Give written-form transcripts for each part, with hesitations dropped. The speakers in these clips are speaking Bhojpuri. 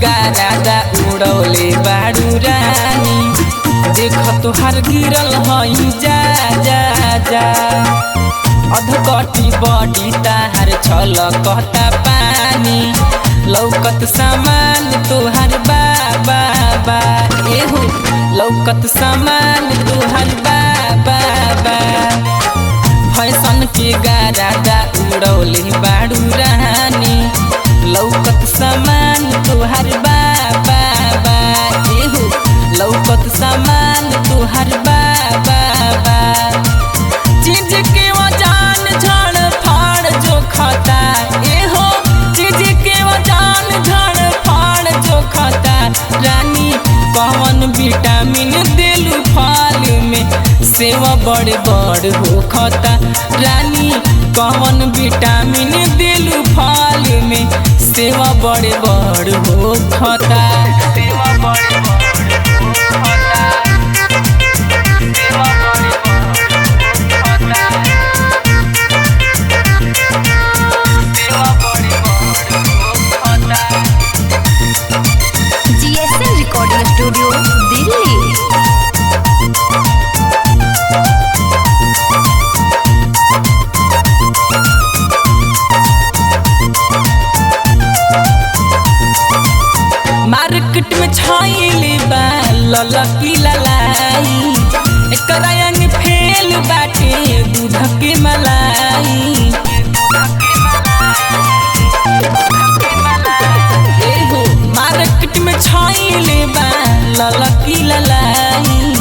गारादा उड़ौले बाड़ू रानी। देख तोहार गिरल हई जा जा जा। अधकटी बॉडी ताहार छलकता पानी। लौकत सामान तोहार बाबा बा। एहो लौकत सामान तोहार बाबा बा। फैशन के गारादा उड़ौले बाड़ू रानी। लौकत सामान तोहार बाबा बा। एहो लौकत सामान तोहार बाबा बा। चीज के वजन झड़ फाड़ जो खाता। एहो चीज के वजन झड़ फाड़ जो खाता। रानी कौन विटामिन देलू फल में सेवा बड़े बड़ हो खाता। रानी कौन विटामिन देलू फल में सेवा बड़े बड़ हो खाता। सेवा बड़े बड़ हो खाता। सेवा बड़े बड़ हो खाता। सेवा बड़े बड़ हो खाता। GSM recording studio Delhi. Market में छाइली बा ललकी ललाई। एकरा अंग फेल बाटे दूध के मलाई। एहो मार्केट में छाइली बा ललकी ललाई।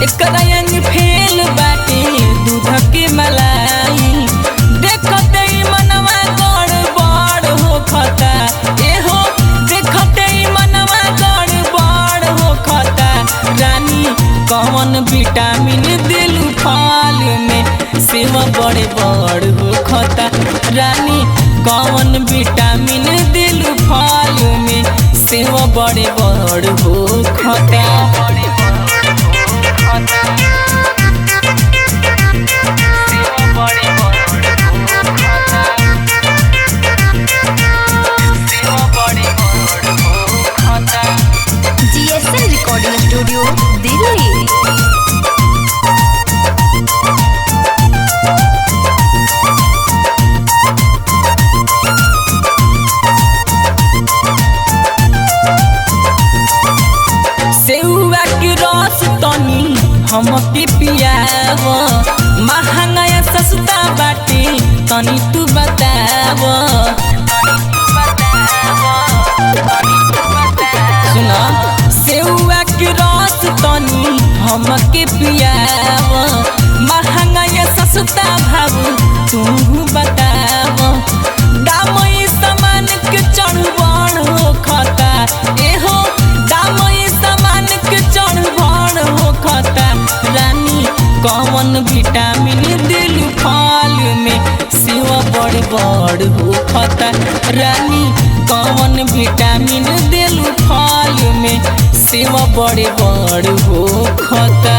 एकरा अंग फेल बाटे दूध के मलाई। देखते ही मनवा गड़बड़ हो खाता। एहो देखते ही मनवा गड़बड़ हो खाता। रानी कौन विटामिन दिलू फल में सेवा बड़े बड़ हो खाता। रानी कौन विटामिन दिलू फल में सेवा बड़े बड़ हो खाता। GSM recording studio Delhi. सेउआ के रस तनी हमके पियाव। महंगा या सस्ता बाटे तनी तू बताव। सुना सेउआ के रस तनी हमके पियाव। महंगा या सस्ता भाव तू बताव। दाम ई सामान के चढ़ बढ़ हो खाता। एहो दाम ई सामान के चढ़ बढ़ हो खाता। रानी कौन विटामिन दिलू फल में सेवा बड़े बड़ हो खाता। रानी कौन विटामिन दिलू फल में सेवा बड़े बड़ हो खाता।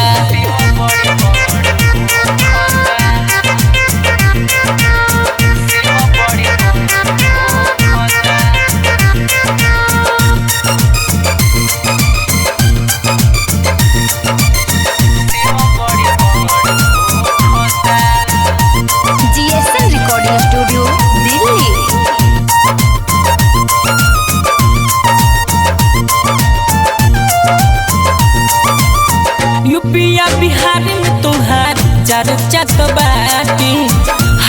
GSM recording studio Delhi. यूपिया बिहार में तोहार चर्चा तो बाटी।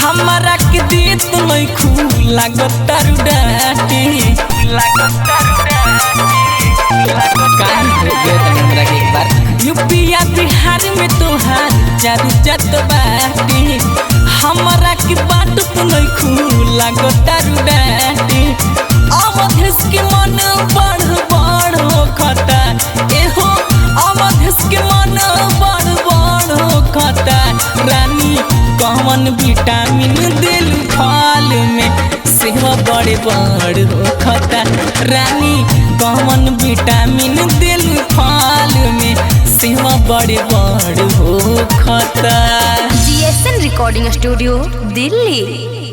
हमारा के देत लइखू लागत तारू डाटी। कान हो गया तनी हमरा के एक बार। यूपिया बिहार में तोहार चर्चा तो बाटी। हमारा के बाट तो लइखू लागत तारू डाटी। अवधेश के मन बढ़ बढ़ हो खाता। एहो अवधेश के मन बढ़ बढ़ हो खाता। रानी कौन विटामिन दिलू फल में सेवा बड़े बड़ हो खाता। रानी कौन विटामिन दिलू फल में सेवा बड़े बड़ हो खाता। GSM recording studio Delhi.